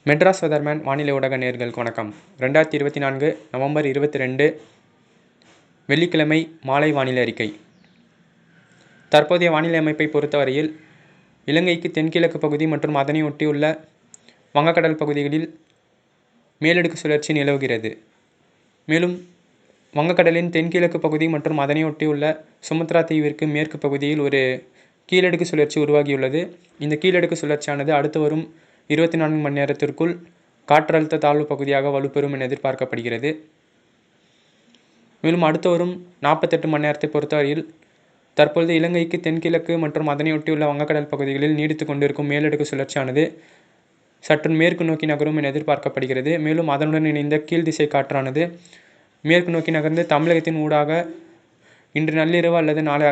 Madras weatherman வானிலை ஊடக நேயர்களுக்கு வணக்கம். 2024 நவம்பர் 22 வெள்ளிக்கிழமை மாலை வானிலை அறிக்கை. தற்போதைய வானிலை அமைப்பை பொறுத்தவரையில் இலங்கைக்கு தென்கிழக்கு பகுதி மற்றும் அதனை ஒட்டியுள்ள வங்கக்கடல் பகுதிகளில் மேலடுக்கு சுழற்சி நிலவுகிறது. மேலும் வங்கக்கடலின் தென்கிழக்கு பகுதி மற்றும் அதனை ஒட்டியுள்ள சுமத்ரா தீவிற்கு மேற்கு பகுதியில் ஒரு கீழடுக்கு சுழற்சி உருவாகியுள்ளது. இந்த கீழடுக்கு சுழற்சியானது அடுத்து வரும் 24 மணி நேரத்திற்குள் காற்றழுத்த தாழ்வு பகுதியாக வலுப்பெறும் என எதிர்பார்க்கப்படுகிறது. மேலும் அடுத்து வரும் 48 மணி நேரத்தை பொறுத்தவரையில் தற்பொழுது இலங்கைக்கு தென்கிழக்கு மற்றும் அதனையொட்டியுள்ள வங்கக்கடல் பகுதிகளில் நீடித்து கொண்டிருக்கும் மேலடுக்கு சுழற்சியானது சற்று மேற்கு நோக்கி நகரும் என எதிர்பார்க்கப்படுகிறது. மேலும் அதனுடன் இணைந்த கீழ் திசை காற்றானது மேற்கு நோக்கி நகர்ந்து தமிழகத்தின் ஊடாக இன்று நள்ளிரவு அல்லது நாளை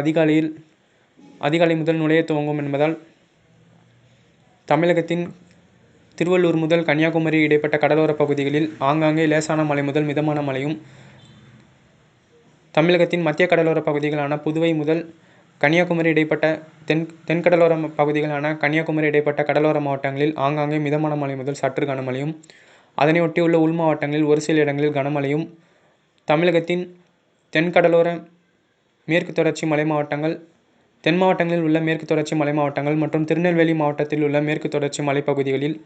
அதிகாலை முதல் நுழைய துவங்கும் என்பதால் தமிழகத்தின் திருவள்ளூர் முதல் கன்னியாகுமரி இடைப்பட்ட கடலோர பகுதிகளில் ஆங்காங்கே லேசான மழை முதல் மிதமான மழையும், தமிழகத்தின் மத்திய கடலோர பகுதிகளான புதுவை முதல் கன்னியாகுமரி இடைப்பட்ட தென்கடலோர பகுதிகளான கன்னியாகுமரி இடைப்பட்ட கடலோர மாவட்டங்களில் ஆங்காங்கே மிதமான மழை முதல் சற்று கனமழையும், அதனை ஒட்டியுள்ள உள் மாவட்டங்களில் ஒரு சில இடங்களில் கனமழையும், தமிழகத்தின் தென்கடலோர மேற்கு தொடர்ச்சி மலை மாவட்டங்கள், தென் மாவட்டங்களில் உள்ள மேற்கு தொடர்ச்சி மலை மாவட்டங்கள் மற்றும் திருநெல்வேலி மாவட்டத்தில் உள்ள மேற்கு தொடர்ச்சி மலைப்பகுதிகளில்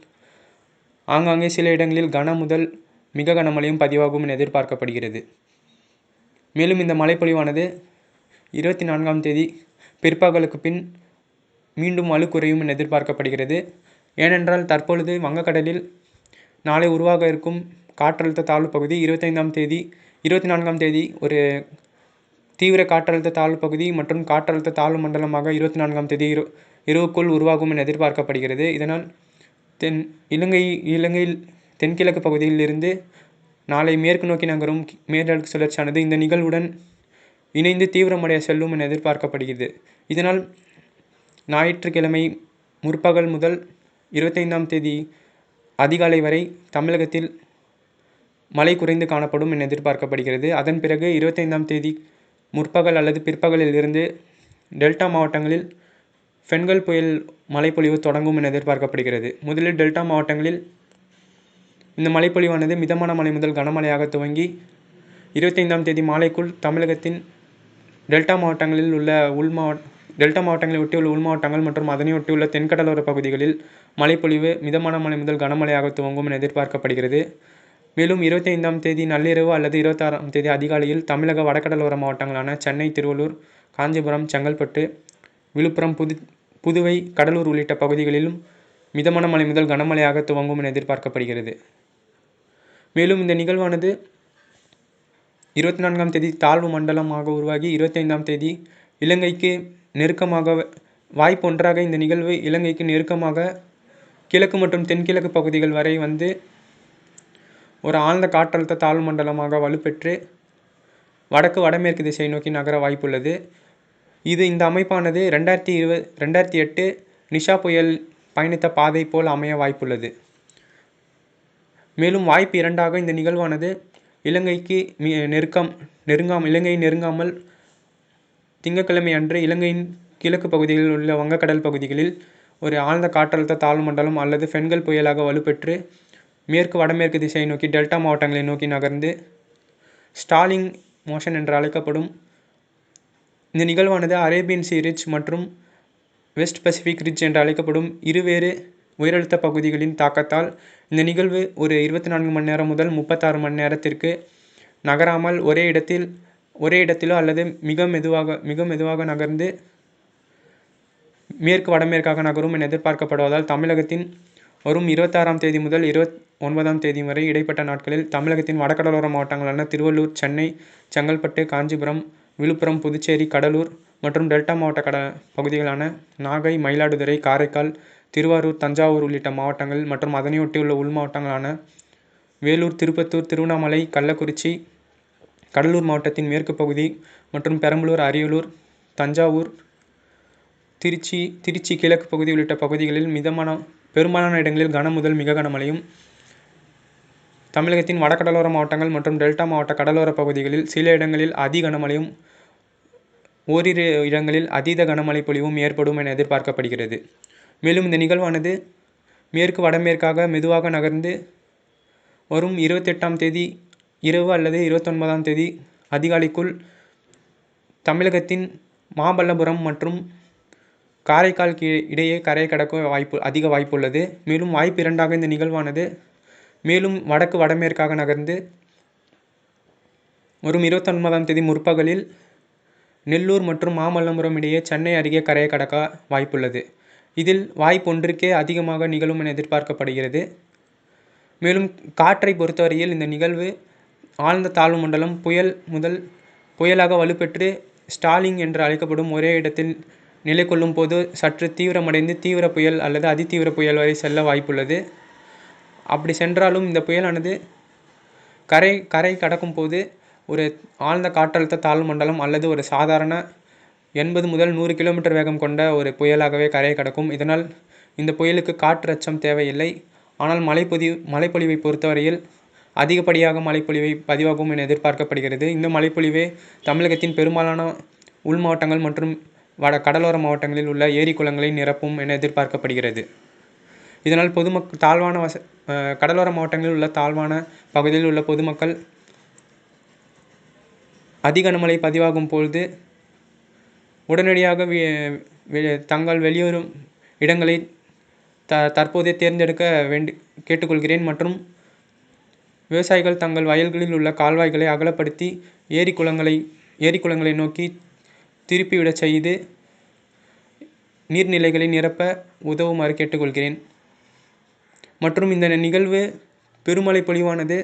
ஆங்காங்கே சில இடங்களில் கன முதல் மிக கனமழையும் பதிவாகும் என எதிர்பார்க்கப்படுகிறது. மேலும் இந்த மழைப்பொழிவானது 24ஆம் தேதி பிற்பகலுக்கு பின் மீண்டும் வலு குறையும் என எதிர்பார்க்கப்படுகிறது. ஏனென்றால் தற்பொழுது வங்கக்கடலில் நாளை உருவாக இருக்கும் காற்றழுத்த தாழ்வு பகுதி 24ஆம் தேதி ஒரு தீவிர காற்றழுத்த தாழ்வு பகுதி மற்றும் காற்றழுத்த தாழ்வு மண்டலமாக 24ஆம் தேதி இரவுக்குள் உருவாகும் என எதிர்பார்க்கப்படுகிறது. இதனால் இலங்கையில் தென்கிழக்கு பகுதியில் இருந்து நாளை மேற்கு நோக்கி நகரும் மேலடுக்கு சுழற்சியானது இந்த நிகழ்வுடன் இணைந்து தீவிரமடைய செல்லும் என எதிர்பார்க்கப்படுகிறது. இதனால் ஞாயிற்றுக்கிழமை முற்பகல் முதல் 25ஆம் தேதி அதிகாலை வரை தமிழகத்தில் மழை குறைந்து காணப்படும் என எதிர்பார்க்கப்படுகிறது. அதன் பிறகு 25ஆம் தேதி முற்பகல் அல்லது பிற்பகலில் இருந்து டெல்டா மாவட்டங்களில் ஃபென்கல் புயல் மழைப்பொழிவு தொடங்கும் என எதிர்பார்க்கப்படுகிறது. முதலில் டெல்டா மாவட்டங்களில் இந்த மழைப்பொழிவானது மிதமான மழை முதல் கனமழையாக துவங்கி 25ஆம் தேதி மாலைக்குள் தமிழகத்தின் டெல்டா மாவட்டங்களை ஒட்டியுள்ள உள் மாவட்டங்கள் மற்றும் அதனை ஒட்டியுள்ள தென்கடலோர பகுதிகளில் மழைப்பொழிவு மிதமான மழை முதல் கனமழையாக துவங்கும் என எதிர்பார்க்கப்படுகிறது. மேலும் 25ஆம் தேதி நள்ளிரவு அல்லது 26ஆம் தேதி அதிகாலையில் தமிழக வடகடலோர மாவட்டங்களான சென்னை, திருவள்ளூர், காஞ்சிபுரம், செங்கல்பட்டு, விழுப்புரம், புதுவை, கடலூர் உள்ளிட்ட பகுதிகளிலும் மிதமான மழை முதல் கனமழையாக துவங்கும் என எதிர்பார்க்கப்படுகிறது. மேலும் இந்த நிகழ்வானது 24ஆம் தேதி தாழ்வு மண்டலமாக உருவாகி 25ஆம் தேதி இலங்கைக்கு நெருக்கமாக வாய்ப்பு ஒன்றாக இந்த நிகழ்வு இலங்கைக்கு நெருக்கமாக கிழக்கு மற்றும் தென்கிழக்கு பகுதிகள் வரை வந்து ஒரு ஆழ்ந்த காற்றழுத்த தாழ்வு மண்டலமாக வலுப்பெற்று வடமேற்கு திசையை நோக்கி நகர வாய்ப்புள்ளது. இந்த அமைப்பானது 2008 நிஷா புயல் பயணித்த பாதை போல் அமைய வாய்ப்புள்ளது. மேலும் வாய்ப்பு இரண்டாக இந்த நிகழ்வானது இலங்கைக்கு நெருங்காமல் திங்கட்கிழமை அன்று இலங்கையின் கிழக்கு பகுதிகளில் உள்ள வங்கக்கடல் பகுதிகளில் ஒரு ஆழ்ந்த காற்றழுத்த தாழ்வு மண்டலம் அல்லது ஃபென்கல் புயலாக வலுப்பெற்று வடமேற்கு திசையை நோக்கி டெல்டா மாவட்டங்களை நோக்கி நகர்ந்து ஸ்டாலிங் மோஷன் என்று அழைக்கப்படும் இந்த நிகழ்வானது அரேபியன் சீ ரிட்ஜ் மற்றும் வெஸ்ட் பசிபிக் ரிட்ஜ் என்று அழைக்கப்படும் இருவேறு உயரழுத்த பகுதிகளின் தாக்கத்தால் இந்த நிகழ்வு ஒரு 24 மணி நேரம் முதல் 36 மணி நேரத்திற்கு நகராமல் ஒரே இடத்திலோ அல்லது மிக மெதுவாக நகர்ந்து வடமேற்காக நகரும் என எதிர்பார்க்கப்படுவதால் தமிழகத்தின் வரும் 26ஆம் தேதி முதல் 29ஆம் தேதி வரை இடைப்பட்ட நாட்களில் தமிழகத்தின் வடகடலோர மாவட்டங்களான திருவள்ளூர், சென்னை, செங்கல்பட்டு, காஞ்சிபுரம், விழுப்புரம், புதுச்சேரி, கடலூர் மற்றும் டெல்டா மாவட்ட பகுதிகளான நாகை, மயிலாடுதுறை, காரைக்கால், திருவாரூர், தஞ்சாவூர் உள்ளிட்ட மாவட்டங்கள் மற்றும் அதனையொட்டியுள்ள உள் மாவட்டங்களான வேலூர், திருப்பத்தூர், திருவண்ணாமலை, கள்ளக்குறிச்சி, கடலூர் மாவட்டத்தின் மேற்கு பகுதி மற்றும் பெரம்பலூர், அரியலூர், தஞ்சாவூர், திருச்சி கிழக்கு பகுதி உள்ளிட்ட பகுதிகளில் பெரும்பாலான இடங்களில் கன முதல் மிக கனமழையும், தமிழகத்தின் வடகடலோர மாவட்டங்கள் மற்றும் டெல்டா மாவட்ட கடலோர பகுதிகளில் சில இடங்களில் அதி கனமழையும் ஓரிரு இடங்களில் அதீத கனமழை பொழிவும் ஏற்படும் என எதிர்பார்க்கப்படுகிறது. மேலும் இந்த நிகழ்வானது மேற்கு வடமேற்காக மெதுவாக நகர்ந்து வரும் 28ஆம் தேதி இரவு அல்லது 29ஆம் தேதி அதிகாலைக்குள் தமிழகத்தின் மாமல்லபுரம் மற்றும் காரைக்கால் இடையே கரை கடக்க அதிக வாய்ப்புள்ளது. மேலும் வாய்ப்பு 2ஆக இந்த நிகழ்வானது மேலும் வடக்கு வடமேற்காக நகர்ந்து வரும் 29ஆம் தேதி முற்பகலில் நெல்லூர் மற்றும் மாமல்லபுரம் இடையே சென்னை அருகே கரையை கடக்க வாய்ப்புள்ளது. இதில் வாய்ப்பு 1க்கே அதிகமாக நிகழும் என எதிர்பார்க்கப்படுகிறது. மேலும் காற்றை பொறுத்தவரையில் இந்த நிகழ்வு ஆழ்ந்த தாழ்வு மண்டலம் புயல் முதல் புயலாக வலுப்பெற்று ஸ்டாலிங் என்று அழைக்கப்படும் ஒரே இடத்தில் நிலை கொள்ளும் போது சற்று தீவிரமடைந்து தீவிர புயல் அல்லது அதிதீவிர புயல் வரை செல்ல வாய்ப்புள்ளது. அப்படி சென்றாலும் இந்த புயலானது கரை கடக்கும் போது ஒரு ஆழ்ந்த காற்றழுத்த தாழ்வு மண்டலம் அல்லது ஒரு சாதாரண 80 முதல் 100 கிலோமீட்டர் வேகம் கொண்ட ஒரு புயலாகவே கரையை கடக்கும். இதனால் இந்த புயலுக்கு காற்று அச்சம் தேவையில்லை. ஆனால் மழைப்பொழிவை பொறுத்தவரையில் அதிகப்படியாக மழைப்பொழிவை பதிவாகும் என எதிர்பார்க்கப்படுகிறது. இந்த மழைப்பொழிவே தமிழகத்தின் பெரும்பாலான உள் மாவட்டங்கள் மற்றும் கடலோர மாவட்டங்களில் உள்ள ஏரி குளங்களை நிரப்பும் என எதிர்பார்க்கப்படுகிறது. இதனால் கடலோர மாவட்டங்களில் உள்ள தாழ்வான பகுதியில் உள்ள பொதுமக்கள் அதிக கனமழை பதிவாகும் பொழுது உடனடியாக தங்கள் வெளியேறும் இடங்களை தற்போதே தேர்ந்தெடுக்க கேட்டுக்கொள்கிறேன். மற்றும் விவசாயிகள் தங்கள் வயல்களில் உள்ள கால்வாய்களை அகலப்படுத்தி ஏரி குளங்களை நோக்கி திருப்பிவிடச் செய்து நீர்நிலைகளை நிரப்ப உதவுமாறு கேட்டுக்கொள்கிறேன். மற்றும் இந்த நிகழ்வு பெருமழை பொழிவானது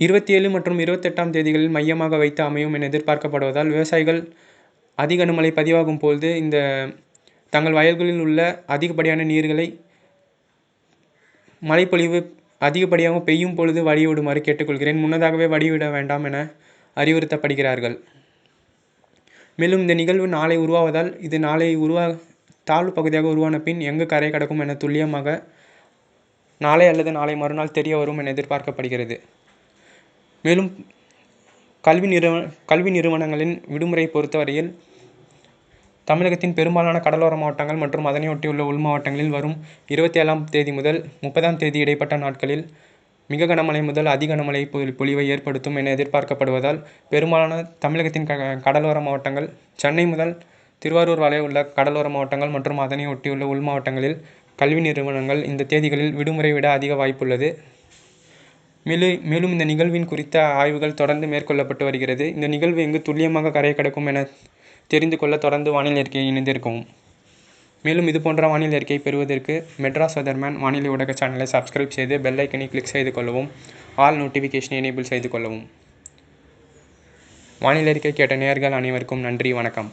27 மற்றும் 28ஆம் தேதிகளில் மையமாக வைத்து அமையும் என எதிர்பார்க்கப்படுவதால் விவசாயிகள் அதிக கனமழை பதிவாகும் பொழுது இந்த தங்கள் வயல்களில் உள்ள அதிகப்படியான நீர்களை மழைப்பொழிவு அதிகப்படியாக பெய்யும் பொழுது வடிவிடுமாறு கேட்டுக்கொள்கிறேன். முன்னதாகவே வடிவிட வேண்டாம் என அறிவுறுத்தப்படுகிறார்கள். மேலும் இந்த நிகழ்வு நாளை உருவாவதால் இது நாளை தாழ்வு பகுதியாக உருவான பின் எங்கு கரை கடக்கும் என துல்லியமாக நாளை அல்லது நாளை மறுநாள் தெரிய வரும் என எதிர்பார்க்கப்படுகிறது. மேலும் கல்வி நிறுவனங்களின் விடுமுறை பொறுத்தவரையில் தமிழகத்தின் பெரும்பாலான கடலோர மாவட்டங்கள் மற்றும் அதனையொட்டியுள்ள உள் மாவட்டங்களில் வரும் 27ஆம் தேதி முதல் 30ஆம் தேதி இடைப்பட்ட நாட்களில் மிக கனமழை முதல் அதி கனமழை பொழிவை ஏற்படுத்தும் என எதிர்பார்க்கப்படுவதால் பெரும்பாலான தமிழகத்தின் கடலோர மாவட்டங்கள் சென்னை முதல் திருவாரூர் வரை உள்ள கடலோர மாவட்டங்கள் மற்றும் அதனை ஒட்டியுள்ள உள் மாவட்டங்களில் கல்வி நிறுவனங்கள் இந்த தேதிகளில் விடுமுறை விட அதிக வாய்ப்புள்ளது. மேலும் இந்த நிகழ்வின் குறித்த ஆய்வுகள் தொடர்ந்து மேற்கொள்ளப்பட்டு வருகிறது. இந்த நிகழ்வு எங்கு துல்லியமாக கரை கடக்கும் என தெரிந்து கொள்ள தொடர்ந்து வானிலை அறிக்கையை இணைந்திருக்கவும். மேலும் இதுபோன்ற வானிலை அறிக்கையை பெறுவதற்கு மெட்ராஸ் வெதர்மேன் வானிலை ஊடக சேனலை சப்ஸ்கிரைப் செய்து பெல் ஐக்கனை கிளிக் செய்து கொள்ளவும், ஆல் நோட்டிஃபிகேஷனை எனேபிள் செய்து கொள்ளவும். வானிலை அறிக்கை கேட்ட நேயர்கள் அனைவருக்கும் நன்றி, வணக்கம்.